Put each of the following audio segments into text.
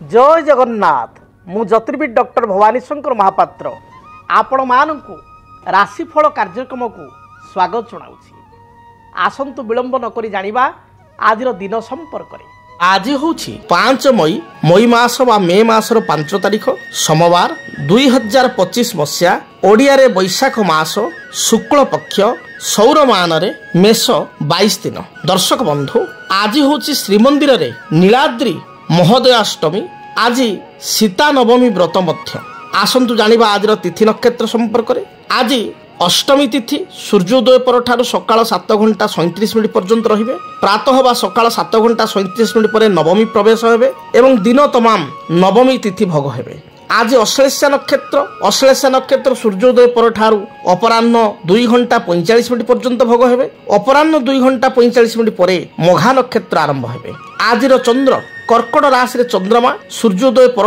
जय जगन्नाथ मु ज्योतिर्विद डॉक्टर भवानी शंकर महापात्र आपण मानकु राशिफल कार्यक्रम को स्वागत जनाऊँगी। आसंतु विलंब नकरी जानिबा आजिर दिन संपर्क रे। आज हूँ 5 मई मास बा मे मासर 5 तारिख सोमवार 2025 मसीहा ओडिया रे बैशाख मास शुक्ल पक्ष सौरमान रे मेष 22 दिन। दर्शक बंधु आज हूँ श्रीमंदिर रे नीलाद्री महोदयाष्टमी आज सीता नवमी व्रत मध्य। आसंतु जानिबा आज तिथि नक्षत्र संपर्क रे। आज अष्टमी तिथि सूर्योदय पर सकाळ 7 घंटा 37 मिनिट पर्यंत रहिबे। प्रातः बा सकाळ 7 घंटा 37 मिनिट पर नवमी प्रवेश हेबे एवं दिन तमाम नवमी तिथि भोग हेबे। आज अश्लेषा नक्षत्र सूर्योदय पर अपराह्न 2 घंटा 45 मिनिट पर्यंत भोग हेबे। अपराह्न 2 घंटा 45 मिनिट पर मघा नक्षत्र आरंभ हेबे। आज चंद्र कर्कट राशि चंद्रमा सूर्योदय पर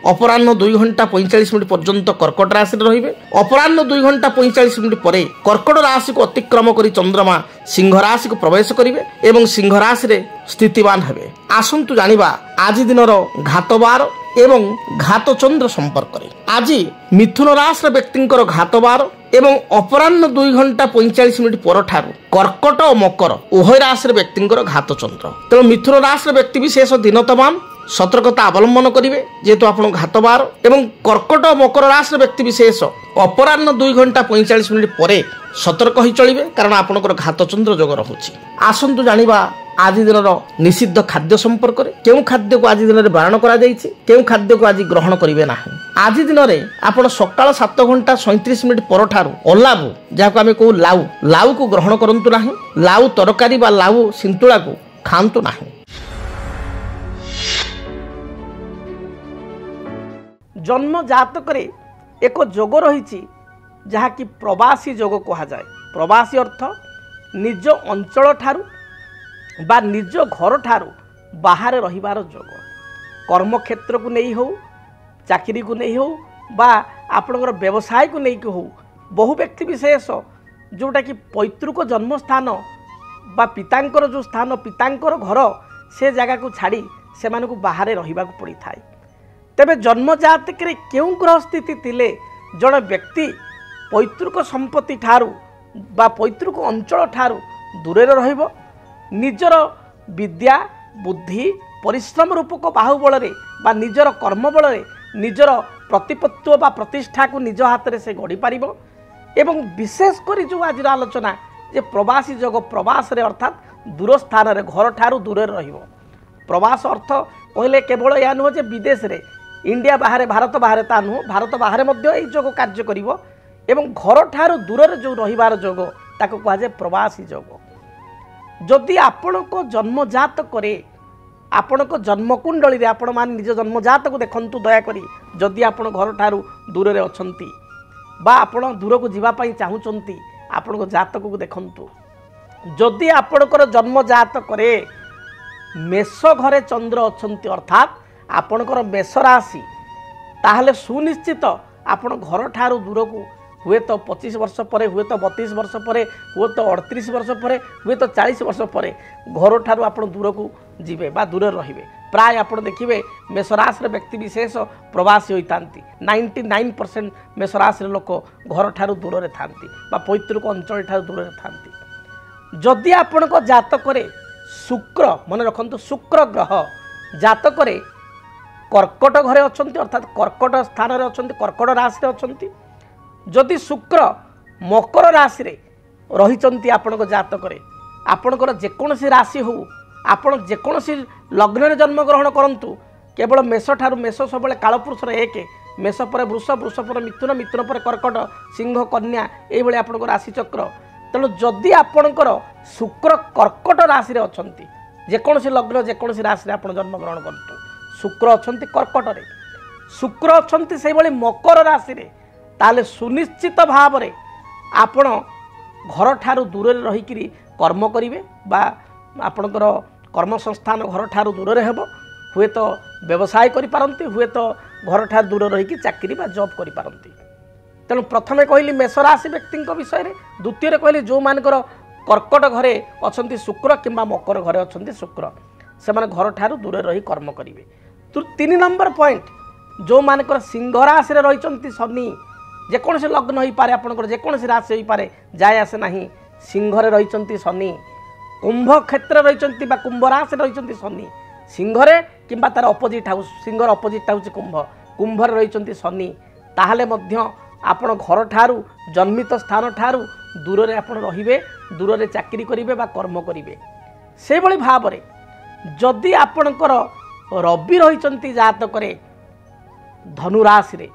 अपराह्न 2 घंटा 45 मिनिट पर्यंत कर्कट राशि रहिबे। अपराह्न 2 घंटा 45 मिनिट पर कर्कट राशि को अतिक्रम करी चंद्रमा सिंह राशि को प्रवेश करिवे एवं सिंह राशि रे स्थितिवान हेबे। आसंतु जानिबा आज दिनर घातबार एवं घात चंद्र संपर्क रे। आज मिथुन राशि व्यक्तिंकर घातबार एवं अपराह्न 2 घंटा 45 मिनिट पर कर्कट और मकर उभय राशि व्यक्तिंकर घात चंद्र। तेणु मिथुन राशि व्यक्ति विशेष दिन तमाम सतर्कता अवलंबन करेंगे जेहेतु आप घातबार एवं कर्कट और मकर राशि व्यक्ति विशेष अपराह्न 2 घंटा 45 मिनिट पर सतर्क ही चलिए कारण आपंकर घात चंद्र जोग रहुछि। आसंतु जानिबा आज दिन निषिद्ध खाद्य संपर्क में केउ खाद्य को आज दिन में बारण करा जायछि केउ खाद्य को आज ग्रहण करिवे नाही। आज दिन में आपण सकाळ 7 घंटा 37 मिनिट पर अलावु जहाँ को आम कहू लाउ को ग्रहण करंतु नाही। लाउ तरकारी बा लाउ सिंतुळा को खांतु नाही। जन्म जातक एक जोग रही जहाँ कि प्रवासी जोग कहा जाए। प्रवासी अर्थ निज अंचल ठारू बा निज घर ठारू बाहर रहिबार जोग। कर्म क्षेत्र को नहीं हो चाकरी को नहीं हो बा आपणकर व्यवसाय को नहीं हो बहु व्यक्ति विशेष जोटा कि पैतृक जन्म स्थान बा पितांकर जो स्थान पितांकर घर से जगह को छाड़ी से मानकु बाहर रहिबा को पड़ी थाए। तेबे जन्म जातक रे केउ ग्रह स्थिति थिले जण व्यक्ति पैतृक संपत्ति ठारू बा पैतृक अंचल ठारू दूरे रहिबो। निजर विद्या बुद्धि परिश्रम रूपक बाहुबल बा निजर कर्म बल निजर प्रतिपत्व बा प्रतिष्ठा को निज हाथ में से गढ़ी पार एवं विशेषकर जो आज आलोचना जे प्रवासी जोग प्रवास रे अर्थात दूर स्थान रे घर ठारू दूर रहिबो। प्रवास अर्थ कहले केवल या नुह जे विदेश रे इंडिया बाहर भारत बाहर ता नुह भारत बाहर मध्य एई जोग कार्य करिवो एवं घर ठारू दूर जो रहिबार जोग ताको कहा जाय प्रवासी जोग। जदि आपण को जन्मजात करे आपण को जन्मकुंडली रे आपण मान निज जन्मजात को देखंतु दयाकरी जदि आपण घर ठारू दूर रे अछंती बा आपण दूर को जीवा पई चाहुचंती आपण को जातक को देखंतु। जदि आपणकर जन्मजात करे मेष घरे चंद्र अछंती अर्थात आपणकर मेष राशि ताहले सुनिश्चित आपण घर ठारू दूर को हुए तो 25 वर्ष पर हुए तो 32 वर्ष पर हुए तो 38 वर्ष पर हुए तो 40 वर्ष पर घर ठारू आप दूर को जीवे बा दूर रहिबे। प्राय आप देखिए मेषराशि व्यक्ति विशेष प्रवासी होता 99% मेषराशि लोक घर ठारू दूर था पैतृक अंचल ठारू दूर था। जदि आपण जातक शुक्र मन रखु शुक्र ग्रह जातक कर्कट घरे अच्छा अर्थात कर्कट स्थान में अच्छा कर्कट राशि अच्छा जदि शुक्र मकर राशि रे रही आपण जातक आपणकर जेकोसी राशि हो आपण जेकोसी लग्न रे जन्म ग्रहण करंतु केवल मेष ठारू मेष सब कालपुरुषर 1 मेष पर वृष वृष पर मिथुन मिथुन पर कर्कट सिंह कन्या ये आपणकर राशि चक्र। तेणु जदि आपणकर शुक्र कर्कट राशि रे अछंती जेकोसी लग्न जेकोसी राशि रे आपण जन्म ग्रहण करंतु शुक्र अछंती कर्कट रे शुक्र अछंती सेहि भली मकर राशि रे ताले सुनिश्चित भाव रे आपण घर ठारू दूर रही कर्म करिवे बा आपणकर कर्म संस्थान घर ठारू दूर हेबो हुए तो व्यवसाय करि पारंती हुए तो घर ठारू दूर रही चाकरी बा जॉब करि पारंती। तेणु प्रथमे कहली मेष राशि व्यक्ति विषय रे द्वितीय कहली जो मानकर कर्कट घरे अछंती शुक्र किंबा मकर घरे अछंती शुक्र से घर ठारू दूर रही कर्म करिवे। तीन नंबर पॉइंट जो मानकर सिंह राशि रही शनि जेकोसी लग्न हो पारे आपंकर जेकोसी राशि हो पारे जाए आसे ना सिंह रही शनि कुंभ क्षेत्र रही कुंभ राशि रही शनि सिंह कि तार अपोजिट हाउस सिंह अपोजिट हाउस कुंभ कुंभ रही शनि ताहले आपण घर ठारू जन्मित स्थान ठारू दूर रे आपण रहिबे दूर रे चाकरी करिवे बा कर्म करिवे से भली भाव रे जदि आपणकर रवि रही जातक धनुराशि रे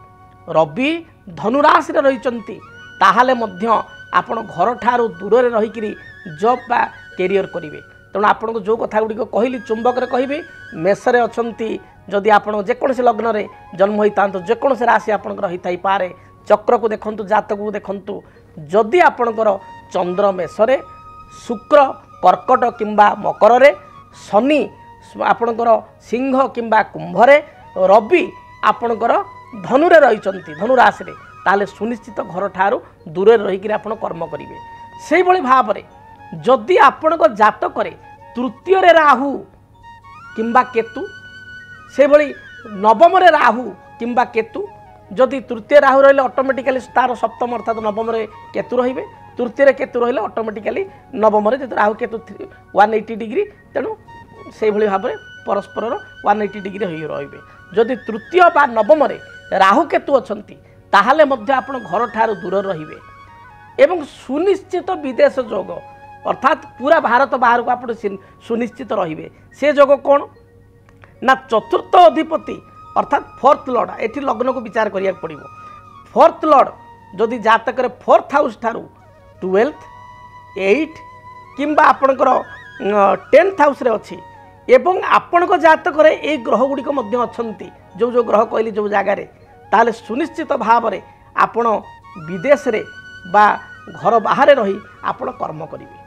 रवि धनुराशि रे रही ताहले आपण घर ठारू दूर रे रहिकरी जॉब बा कैरियर करिवे तेणु आपन को जो कथा गुड़ी कहली चुंबक रे कहिबे मेष रे अछंती जदि आपण जेकोसी लग्न रे जन्म होता जेकोसी राशि आपन रही थाई पारे चक्र को देखंतु जातक को देखंतु जदि आपणकर चंद्र मेष रे शुक्र कर्कट किंबा मकर रे शनि आपणकर सिंह किंबा कुंभ रे रवि आपणकर धनु रे रही धनुराशि रे ताले सुनिश्चित घर ठारू दूर रे रही आपण कर्म करिवे सेही भली भाव रे जदि आपणकर जातक रे तृतीय रे राहु किंबा केतु से भली नवम रे राहु किंबा केतु जदि तृतीय राहु रहिले ऑटोमेटिकली तार सप्तम अर्थात नवम रे केतु रहिबे तृतीय रे केतु रहिले ऑटोमेटिकली नवम रे जदि राहु केतु 180 डिग्री तेणु से भली भाव में परस्पर 180 डिग्री हो रहिबे जदि तृतीय बा नवम रे राहु केतु अछंती ताहले मध्य आपण घर ठारू दूर रहिबे एवं सुनिश्चित विदेश जोग अर्थात पूरा भारत बाहर को आप सुनिश्चित रहिबे से जोग कौन ना चतुर्थ अधिपति अर्थात फोर्थ लॉर्ड एठी लग्न को विचार करिया पड़िबो फोर्थ लॉर्ड जदि जातक रे फोर्थ हाउस ठारू 12th 8 किंबा आपणकर 10th हाउस रे अछि एवं आपण को जातक रे ए ग्रह गुडी को मध्य अछंती जो जो ग्रह कहली जो जगह रे ताले सुनिश्चित भाव रे आपण विदेश रे बा घर बाहर रही आपण कर्म करिवे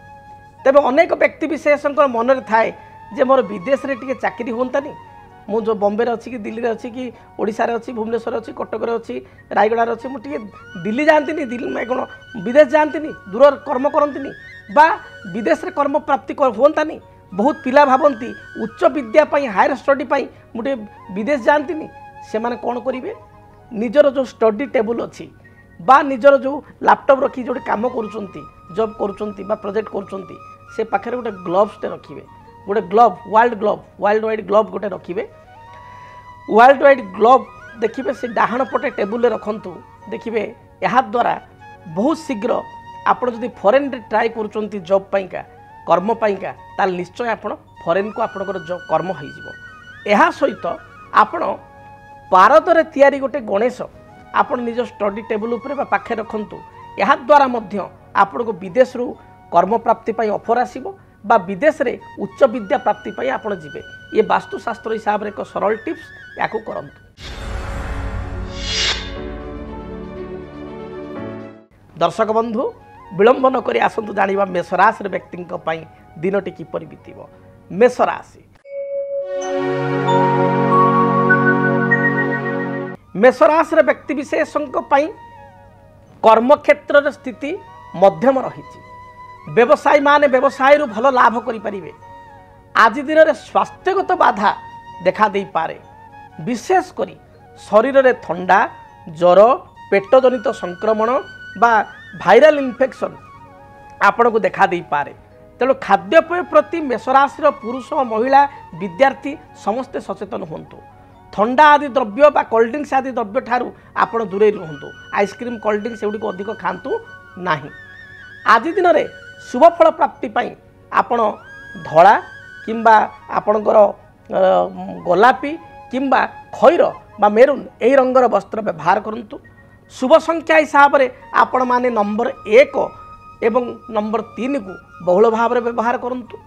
तेबे अनेक व्यक्ति विशेषकर मन रे थाए जे मोर विदेश रे टिके चाकरी होंतानी मु जो बॉम्बे रे अछि कि दिल्ली रे अछि कि ओडिसा रे अछि भुवनेश्वर रे अछि कटक रे अछि रायगड़ा रे अछि मु टिके दिल्ली जानतिनी दिल्ली में कोन विदेश जानतिनी दूर कर्म करंतिनी बा विदेश रे कर्म प्राप्ति होंतानी बहुत पिला भावंती उच्च विद्या पाई हायर स्टडी पाई मुटे विदेश जानतिनी से माने कोन करिवे निजर जो स्टडी टेबल अछि बा निजर जो लैपटॉप रखी जो काम करूचंती जॉब करूचंती बा प्रोजेक्ट करूचंती से पाखरे गोटे ग्लोव्स टे रखिवे गोटे ग्लोव वर्ल्ड वाइड ग्लोव गोटे रखिवे वर्ल्ड वाइड ग्लोव देखिए से डाहाण पटे टेबुल रे रखंतु देखिए या द्वारा बहुत शीघ्र आपण जदि फॉरेन रे ट्राई करूचंती जॉब पाइका कर्म पाइका ताल निश्चय आपण फॉरेन को आपणकर जॉब कर्म होई जिवो एहा सहित आपण पारद रे तयारी गोटे गणेश आपण निज स्टडी टेबल उपरे बा पाखे रखंतु या द्वारा मध्य आपण को विदेश रु कर्म प्राप्ति पाई ऑफर आसीबो बा विदेश रे उच्च विद्या प्राप्ति पाई आपण जिवे ये वास्तुशास्त्र हिसाब रे एक सरल टिप्स याकू करंतु। दर्शक बंधु विलंब न करी आसंतु जानिबा मेष राशि व्यक्ति पई दिनटी किपरि बीतिबो। मेष राशि मेष राशि व्यक्ति विशेषଙ୍କ पई कर्म क्षेत्र स्थिति मध्यम रही व्यवसायी माने व्यवसाय रु भल लाभ करि परिबे आज दिन में स्वास्थ्यगत बाधा देखा दे पारे विशेष करी शरीर में थंडा ज्वर पेट जनित संक्रमण बा भाइराल इन्फेक्शन आपण को देखा दे पारे तेणु खाद्यपेय प्रति मेषराशि पुरुष महिला विद्यार्थी समस्ते सचेतन होंतु थंडा आदि द्रव्य बा कोल्ड ड्रिंक्स आदि द्रव्य ठारू आपण दूरे रुहंतु आइसक्रीम कोल्ड ड्रिंक्स एगुड़ी को अधिक खातु नाही आज दिन में शुभ फल प्राप्ति पाई आपण धला किंबा आपणकर गोलापी किंबा खैर बा मेरून यही रंगर वस्त्र व्यवहार करंतु शुभ संख्या हिसाब से आपण माने नंबर 1 एवं नंबर 3 को बहुल भाव में व्यवहार करंतु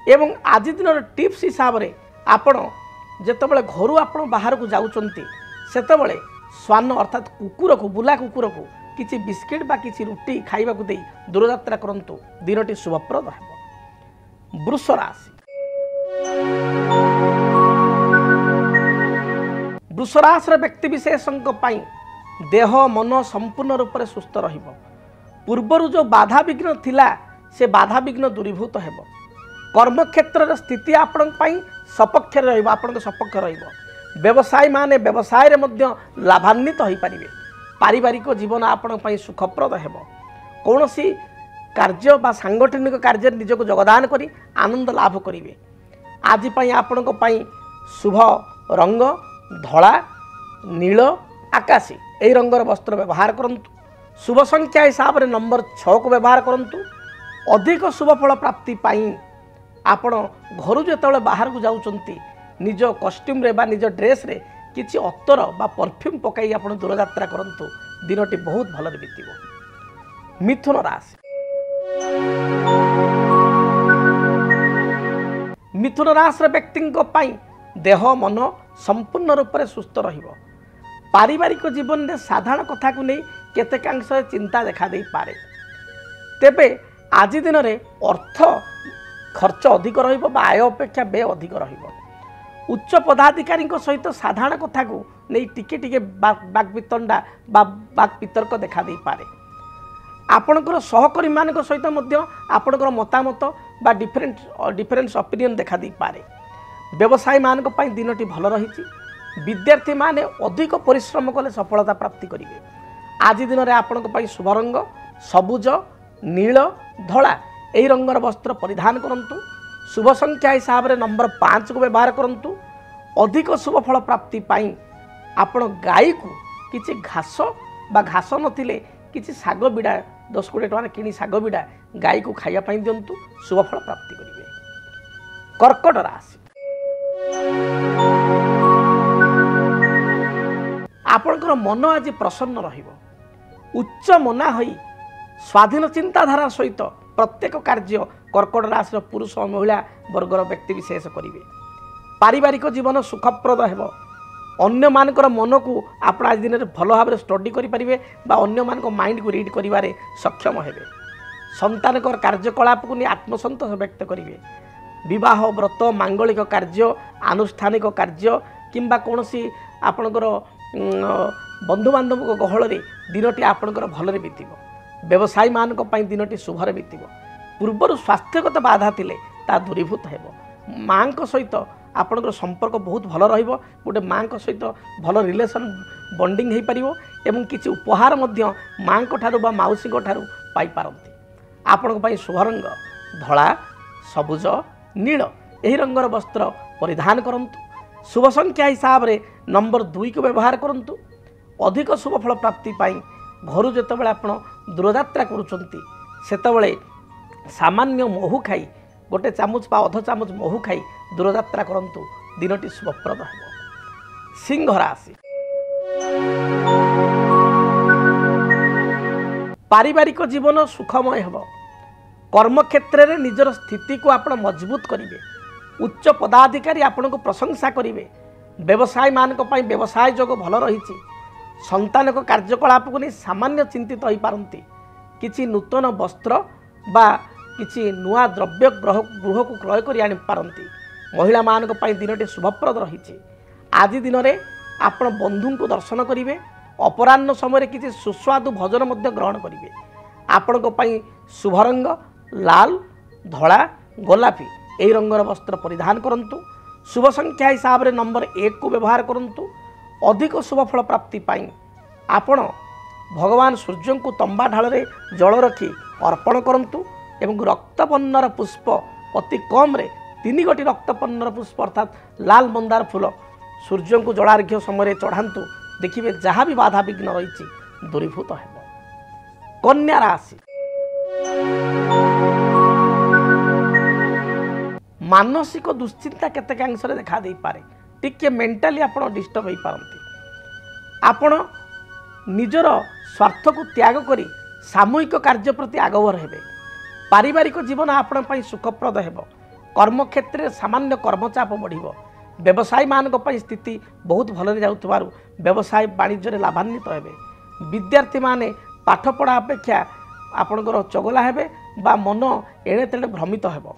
एवं आज दिन टिप्स हिसाब से आपण जेतेबेले घरु आपण बाहर को जाउचंती सेतेबेले स्वान अर्थात कुकुर को बुला कुकुर को किसी बिस्किट बा किसी रुटी खाइबा को दे दूरयात्रा करंतु दिनटी शुभप्रद हेबो। वृष राशि वृष राशि व्यक्ति विशेषଙ୍କ ପାଇଁ देह मन संपूर्ण रूप से सुस्थ रहिबो पूर्वर जो बाधा विघ्न थिला से बाधा विघ्न दूरीभूत हेबो कर्म क्षेत्र स्थिति आपण ପାଇଁ सपक्ष आपण सपक्ष व्यवसायी माने व्यवसाय रे मध्य लाभान्वित हो पारे। पारिवारिक जीवन आपण सुखप्रद हेब। कौन सी कार्य बा सांगठनिक कार्य निजक योगदान करी आनंद लाभ करेंगे। आज आपण शुभ रंग धला नील आकाशी यही रंगर वस्त्र व्यवहार करूँ। शुभ संख्या हिसाब से नंबर 6 को व्यवहार करूँ। अधिक शुभ फल प्राप्ति आपण घर जो बाहर को जाऊँच निज कॉस्ट्यूम रे बा निज ड्रेस रे किछि अत्तर बा परफ्यूम पकाई आपण दूर यात्रा करंतु दिनटी बहुत भल बीतब। मिथुन राशि मिथुन राशि व्यक्ति देह मन संपूर्ण रूप से सुस्थ रहिबो। पारिवारिक जीवन में साधारण कथा को नहीं केतेकांश चिंता देखा दे पारे। तेबे आज दिन में अर्थ खर्च अधिक रहिबो बा आय अपेक्षा व्यय अधिक रहिबो। उच्च पदाधिकारी सहित साधारण कथा को नहीं टिके टिके बागवितंडा बा बागवितर्क देखा दे पारे। आपणकर सहकर्मी मान सहित आपणकर मतामत बा डिफरेन्स ओपिनियन देखा दे पारे। व्यवसायी मान दिनटी भल रही। विद्यार्थी माने अधिक परिश्रम कले सफलता प्राप्ति करेंगे। आज दिन में आपण शुभ रंग सबुज नील धला यही रंगर वस्त्र परिधान करंतु। शुभ संख्या हिसाब से नंबर 5 को व्यवहार करंतु। अधिक शुभ फल प्राप्ति आपण गाई को किसी घास बा घास नथिले किसी साग बिड़ा 10-20 टका किणी साग बिड़ा गाई को खाइबा दिंतु। शुभ फल प्राप्ति करेंगे। कर्कट राशि आपणकर मन आज प्रसन्न रहिबो। उच्च मना होई स्वाधीन चिंताधारा सहित प्रत्येक कार्य कर्कट राशि पुरुष और महिला वर्गर व्यक्ति विशेष करेंगे। पारिवारिक जीवन सुखप्रद हेब। अन्य मानकर मन को आप आज दिन भल भाव स्टडी करेंगे बा अन्य मान माइंड को रीड करें सक्षम हेबे। संतान कार्यकलाप को नहीं आत्मसंतोष व्यक्त करेंगे। विवाह व्रत मांगलिक कार्य आनुष्ठानिक कार्य किंबा कौन सी आपणकर बंधु बांधव गहल दिनटी आपणकर भलरे बीतब। व्यवसायी मान दिनटी शुभरे बीतब। पूर्वर स्वास्थ्यगत बाधा थिले ता दूरीभूत हेब। माँ सहित आपणकर संपर्क बहुत भल रहिबो। गोटे माँ सहित भल रिलेशन बॉन्डिंग हो पारिबो एवं किछि उपहार मध्य माँ ठारू बा माउसी ठारू पाई पारंती। आपण शुभ रंग धला सबुज नील यही रंगर वस्त्र परिधान करंतु। शुभ संख्या हिसाब से नंबर 2 को व्यवहार करंतु। अधिक शुभ फल प्राप्ति घर जितेबाला आपण दूरयात्रा करुचंती सेतबेले सामान्य महू खाई गोटे चामच बा अध चामच महू खाई दूरयात्रा करंतु दिनटी शुभप्रद हेब। सिंह राशि पारिवारिक जीवन सुखमय हेब। कर्मक्षेत्र में निजर स्थिति को आप मजबूत करेंगे। उच्च पदाधिकारी आपण को प्रशंसा करेंगे। व्यवसायी मान व्यवसाय जोग भल रही। संतान कार्यकलाप को नहीं सामान्य चिंतित हो पारती। किसी नूतन वस्त्र बा किसी नुआ द्रव्य गृह को क्रय कर आनी पारती। महिला मान दिनटी शुभप्रद रही। आज दिन में आप बंधु को दर्शन करेंगे। अपराह्न समय किसी सुस्वादु भोजन ग्रहण करेंगे। आपण शुभ रंग लाल धला गोलापी यही रंगर वस्त्र परिधान करंतु। शुभ संख्या हिसाब से नंबर 1 को व्यवहार करंतु। अधिक शुभ फल प्राप्ति आपण भगवान सूर्य को तंबा ढाल जल रखी अर्पण करंतु एवं रक्तवर्णर पुष्प अति कम रे 3 गोटी रक्तवर्णर पुष्प अर्थात लाल मंदार फूल सूर्य को जलार्घ्य समय चढ़ातु। देखिए जहाँ भी बाधा विघ्न रही दूरीभूत हेब। कन्या राशि मानसिक दुश्चिंता केतेकांश देखा दे पारे। टिके मेंटाली आप डिस्टर्ब हो पारती। आपण निजर स्वार्थ को त्याग करी सामूहिक कार्य प्रति आगभर हेबे। पारिवारिक जीवन आपण सुखप्रद हेब। कर्मक्षेत्र सामान्य कर्मचाप बढ़िबो। व्यवसायी मान स्थिति बहुत भल जाउथबारु व्यवसाय वाणिज्य लाभान्वित हेबे। विद्यार्थी माने पाठपढ़ा अपेक्षा आपणकर चगला हेबे बा मन एणे तेणे भ्रमित हेब।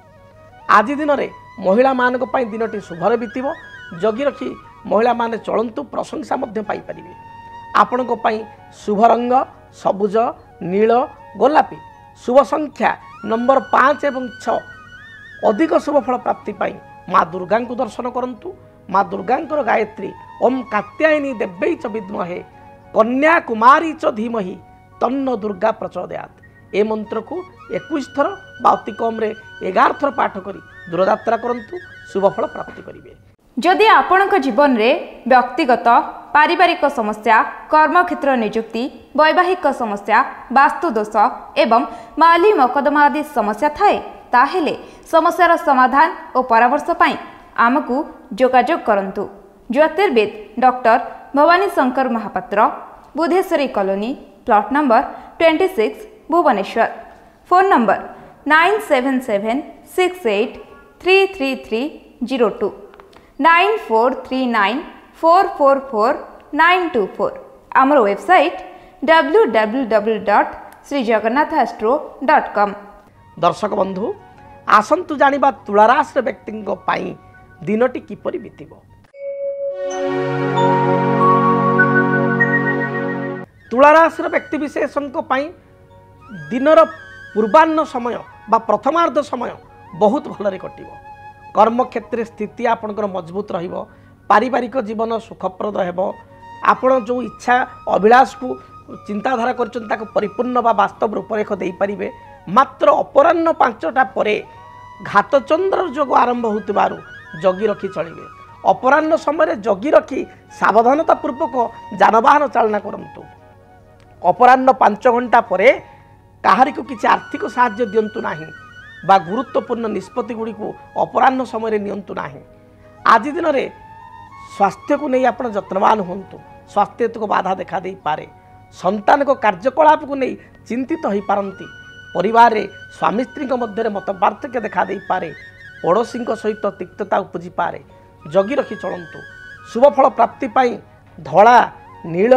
आज दिन में महिला मान दिनटी शुभरे बीतब। जगी रखी महिला माने चलंतु प्रशंसा पाई परिबे। आपण शुभ रंग सबुज नील गोलापी शुभ संख्या नंबर 5 एवं 6 अधिक शुभ फल प्राप्ति माँ दुर्गा को दर्शन करंतु। माँ दुर्गा गायत्री ओम कात्यायनी देव्यै च विद्महे कन्या कुमारी च धीमहि तन्न दुर्गा प्रचोदयात्। ए मंत्र को 21 थर बा अति कम 11 थर पाठ करी दूरयात्रा करंतु, शुभफल प्राप्ति करिवे। जदि आपणक जीवन में व्यक्तिगत पारिवारिक समस्या, कर्मक्षेत्र नियुक्ति, वैवाहिक समस्या, वास्तुदोष एवं माली मकदमा आदि समस्या थाए ताहेले समस्यार समाधान और परामर्श पाई आमको जोगाजोग करंतु। ज्योतिर्विद doctor Bhabani Shankar Mahapatra, Budheswari colony, plot number 26, Bhubaneswar. Phone number 9776833302 9439444924। आमर वेबसाइट www.srijagannathastro.com। दर्शक बंधु आसंतु जानिबा तुलाराशि व्यक्ति दिनटी किपरि बीतिब। तुलाराशि व्यक्ति विशेषण दिनर पूर्वाह्न समय बा प्रथमार्ध समय बहुत भलरे कटिब। कर्मक्षेत्र स्थिति आपणकर मजबूत रहिब, पारिवारिक जीवन सुखप्रद हेब, आपण जो इच्छा अभिलाष को चिंताधारा करछन ताको परिपूर्ण बा वास्तव रूपरेख दे पारिबे। मात्र अपराह्न 5टा परे घातचंद्र जोग आरंभ होतिबारु जगी रखी चलिबे। अपराह्न समय जगी रखी सावधानता पूर्वक जानवाहन चालना करंतु। अपराह्न 5 घंटा परे काहारी को किसी आर्थिक साहाय्य दियंतु नाही बा गुरुत्वपूर्ण निष्पत्ति गुड़ी को अपराह्न समय नियंतु नाही। आज दिन में स्वास्थ्य को नहीं आपण जत्नवान होंतु। स्वास्थ्य को बाधा देखा दे पारे, संतान को कार्यकलाप को नहीं चिंतित हो पारंती, परिवार रे स्वामी स्त्री मध्य मत पार्थक्य देखा दे पारे, पड़ोशी सहित तिक्तता उपजी पारे। जगी रखी चलंतु। शुभफल प्राप्ति पाई धला, नील,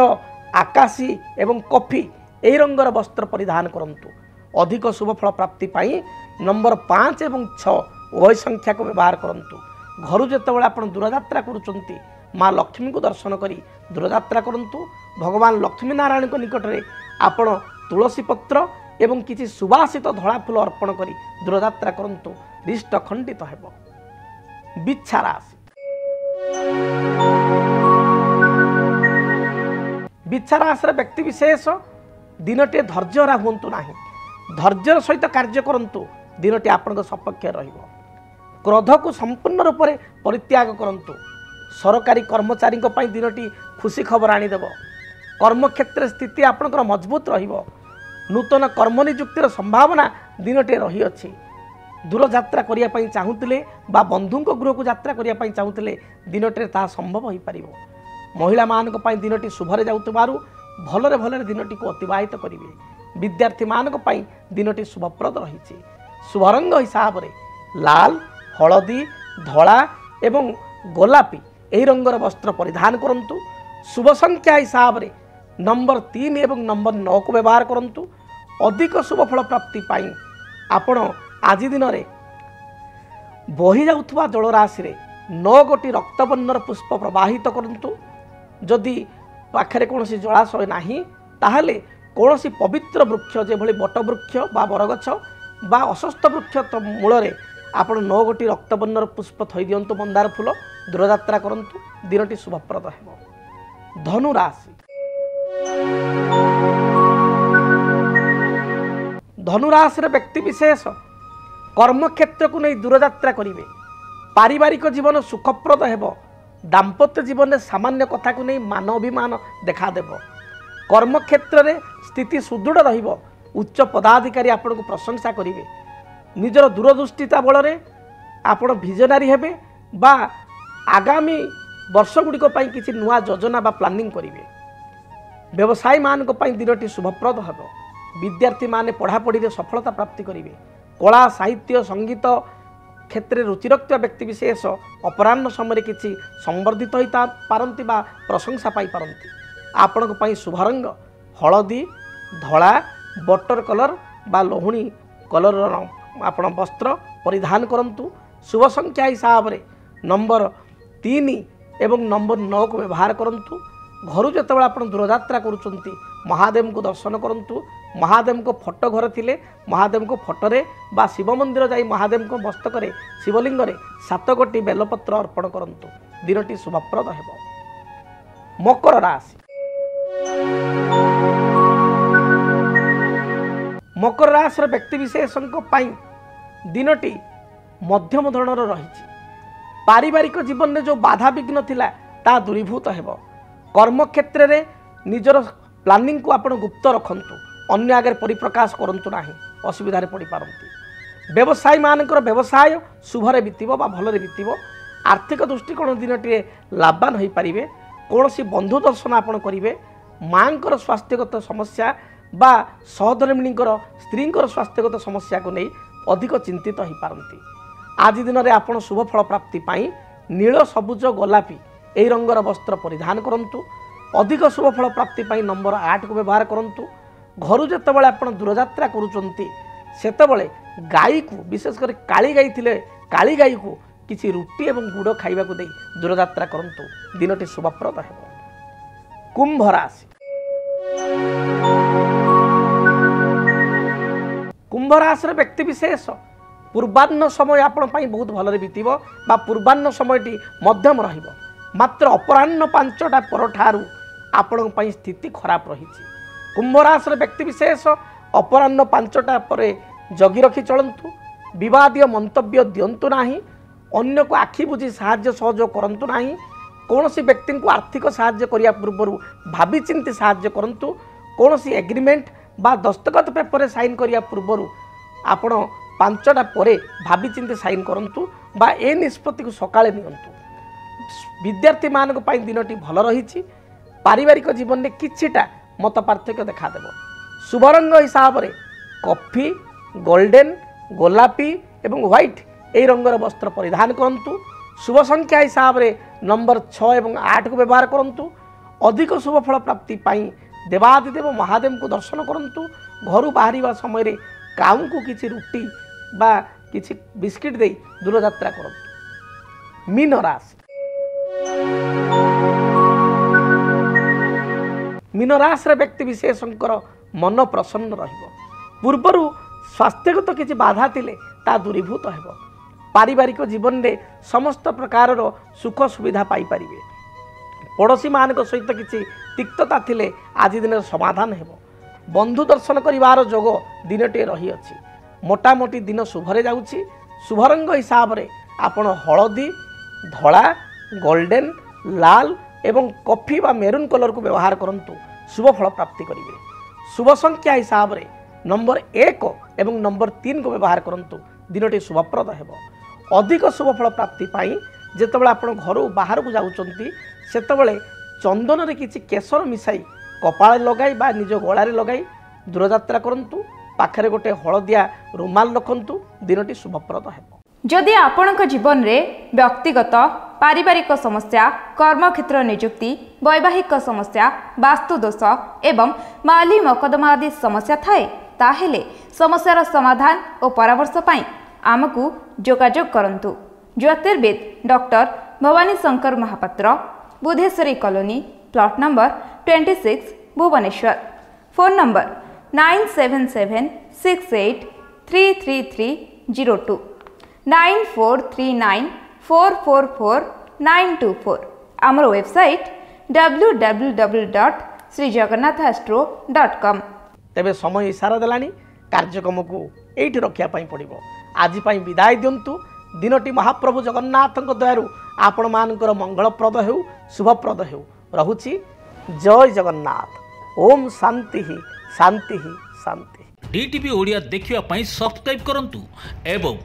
आकाशी एवं कॉफी यही रंगर वस्त्र परिधान करंतु। अधिक शुभफल प्राप्ति पाई नंबर 5 एवं 6 उभय संख्या को व्यवहार करंतु। घर जेतेबेले आपण दूरयात्रा करूचंती माँ लक्ष्मी को दर्शन करी दूरयात्रा करंतु। भगवान लक्ष्मी नारायण को निकट में आपण तुलसी पत्र एवं किसी सुवासित धड़ा फूल अर्पण करी दूरयात्रा करंतु। रिष्ट खंडित हेब। बिच्छा राशि। बिच्छा राशि व्यक्ति विशेष दिनटे धैर्यरा हूँ ना, धैर्यर सहित कार्य करंतु। दिनटी आपण सपक्ष रहिब। क्रोध को संपूर्ण रूप से परित्याग करंतु। सरकारी कर्मचारी दिनटी खुशी खबर आनीदेव। कर्मक्षेत्र स्थिति आपणकर मजबूत रहिब। नूतन कर्म नियुक्तिर संभावना दिनटे रही अछि। दूर यात्रा करिया पई चाहुतिले बा बंधु गृह को यात्रा करिया पई चाहुतिले दिनटे ताहा संभव होई परिबो। महिला मानक पई दिनटी शुभरे जाउतबारु भलरे भलरे दिनटी को अतिबाहित करिवे। विद्यार्थी मानक पई दिनटी शुभप्रद रहिछि। शुभ रंग हिसाब रे लाल, हलदी, धला एवं गोलापी एही रंगर वस्त्र परिधान करंतु। शुभ संख्या हिसाब रे नंबर 3 एवं नंबर 9 को व्यवहार करंतु। अधिक शुभफल प्राप्ति पाई आपण आज दिन में बही जाउथबा जलराशि रे 9 गोटी रक्तवर्णर पुष्प प्रवाहित करंतु। जदि पाखरे कौन जलाशय नाही ताहले कौन पवित्र वृक्ष जेभली बट वृक्ष बा बरगछ बा अश्वत्थ वृक्ष मूल में आपण 9 गोटी रक्तवर्णर पुष्प थई दियंतु। मंदार फूल दूरयात्रा करंतु। दिनटी शुभप्रद हेब। धनु राशि। धनु राशि व्यक्ति विशेष कर्मक्षेत्र को नहीं दूरयात्रा करेंगे। पारिवारिक जीवन सुखप्रद हेब। दाम्पत्य जीवन में सामान्य कथा को नहीं मान अभिमान देखादेव। कर्मक्षेत्र में स्थिति सुदृढ़ रहिब। उच्च पदाधिकारी आपण को प्रशंसा करेंगे। निजर दूरदृष्टिता बल में आपण विजनारी हेबे बा आगामी वर्ष गुड़िक किसी नुआ योजना बा प्लानिंग करेंगे। व्यवसायी मानक दिनटी शुभप्रद हेब। विद्यार्थी माने पढ़ापढ़ी में सफलता प्राप्ति करेंगे। कला, साहित्य, संगीत क्षेत्र में रुचि रखुवा व्यक्ति विशेष अपराह्न समय किसी संवर्धित होता पारंती बा प्रशंसा पाई पारंती। आपणक पई शुभ रंग हलदी, धला, बटर कलर बा लोहुणी कलर आपण वस्त्र परिधान करंतु। शुभ संख्या हिसाब रे नंबर 3 एवं नंबर 9 को व्यवहार करंतु। घर जेतेबेले आपण दूरयात्रा करूचंती महादेव को दर्शन करंतु। महादेव को फोटो घर थिले महादेव को फोटोरे बा शिव मंदिर जाई महादेव को मस्तक शिवलिंग 7 गोटी बेलपत्र अर्पण करंतु दिनटी शुभप्रद हेबो। मकर राशि मकर राशि व्यक्ति विशेषों दिनटी मध्यम धरणर रही पारिवारिक जीवन में जो बाधा विघ्न थिला ता दूरीभूत हेबो। कर्म क्षेत्र में निजर प्लानिंग को आपण गुप्त रखंतु अन्य आगे परिप्रकाश करंतु नाही असुविधा पड़ पारंती। व्यवसायी मानकर व्यवसाय शुभरे बीतिबो बा भलरे बीतिबो। आर्थिक दृष्टिकोण दिनटी लाभवान हो पारे। कौन सी बंधु दर्शन आपण करेंगे। माँकर स्वास्थ्यगत समस्या बा सहधर्मिणींकर स्त्रींकर स्वास्थ्यगत समस्या को नहीं अधिक चिंतित हो पारंती। आज दिन में आपण शुभ फल प्राप्ति पाई नील सबुज गोलापी यही रंगर वस्त्र परिधान करंतु। अधिक शुभ फल प्राप्ति पाई नंबर 8 को व्यवहार करंतु। घर जेतेबेले आपण दूरयात्रा करूचंती सेतेबेले गाई को विशेषकर काली गाई थिले काली गाई को किसी रुटी एवं गुड़ खाइबा को दे दूरयात्रा करंतु दिनटी शुभप्रद हेबो। कुंभ राशि कुंभ राशि व्यक्ति विशेष पूर्वाह्न समय आपण पाई बहुत भलरे बीतिबो बा पूर्वाह्न समयटी मध्यम रहिबो। मात्र अपराह्न 5टा परठारु आपण पाई स्थिति खराब रही। कुंभ राशि व्यक्ति विशेष अपराह्न 5टा परे जगी रखी चलंतु। विवादीय मंतव्य दियंतु नाही। अन्य को आखि बुझी साहाय्य सहयोग करंतु नाही। कौन सी व्यक्ति को आर्थिक साहाय्य करिया पूर्व भावी चिंती साहाय्य करंतु। कौन सी एग्रीमेंट बा दस्तखत पेपर साइन करिया पूर्व आपण 5टा परे भावी चिंती साइन करंतु बा ए निष्पत्ति को सकाळे नियंतु। विद्यार्थी मानक पाई दिनटी भल रही। पारिवारिक जीवन में किछिटा मत पार्थक्य देखा देबो। शुभ रंग हिसाब रे कॉफी गोल्डन गोलापी एवं व्हाइट यही रंगर वस्त्र परिधान करंतु। शुभ संख्या हिसाब रे नंबर 6 एवं 8 को व्यवहार करंतु। अधिक शुभ फल प्राप्ति पाई देवादिदेव महादेव को दर्शन करंतु। घर बाहर समय रे काऊ को किसी रुटी बा किसी बिस्किट दे दूरयात्रा करंतु। मीन राशि मीन राशि व्यक्ति विशेषकर मन प्रसन्न रहिबो। पूर्वर स्वास्थ्यगत किसी बाधा थिले ता दूरीभूत हेबो। पारिवारिक जीवन में समस्त प्रकार सुख सुविधा पाई परिबे। पड़ोशी मानक सहित किसी तिक्तता थिले आज दिन समाधान हेबो। बंधु दर्शन करिवार जोग दिनटे रही अछि। मोटामोटी दिन शुभरे जाउछि। शुभ रंग हिसाब रे आपण हलदी धला गोल्डन लाल एवं कॉफी बा मेरून कलर को व्यवहार करंतु शुभ फल प्राप्ति करिवे। शुभ संख्या हिसाब रे नंबर 1 एवं नंबर 3 को व्यवहार करंतु दिनटी शुभप्रद हेबो। अधिक शुभ फल प्राप्ति पाई जेतेबेले आपण घर बाहर को जाउचंती सेतेबेले चंदन रे किछि केसर मिसाई कपाळ लगाई बा निज गळारे लगाई दूरयात्रा करंतु। पाखरे गोटे हलदिया रुमाल रखंतु दिनटी शुभप्रद हेबो। जदि आपणक जीवन रे व्यक्तिगत पारिवारिक समस्या कर्मक्षेत्र नियुक्ति वैवाहिक समस्या वास्तु दोष एवं माली मकदमा आदि समस्या थाए ताहेले समस्यार समाधान और परामर्श पाई आमकु जोगाजोग करंतु। ज्योतिर्विद doctor Bhabani Shankar Mahapatra Budheswari colony plot number 26 Bhubaneswar. Phone number 9776833302 9439444924। आमर वेबसाइट www.srijagannathastro.com। तेबे समय इशारा देलानी कार्यक्रम को एठी रखिया पई पड़िबो। आज पई विदाय दियंतु। दिनटी महाप्रभु जगन्नाथଙ୍କ दयारु आपण मानकर मंगलप्रद हेउ शुभप्रद हेउ रहुछि। जय जगन्नाथ। ओम शांति शांति शांति। डीटीवी ओडिया देखिवा पई सब्सक्राइब करंतु एवं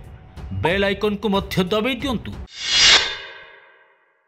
बेल आइकन को मध्य दबाई दियंतु।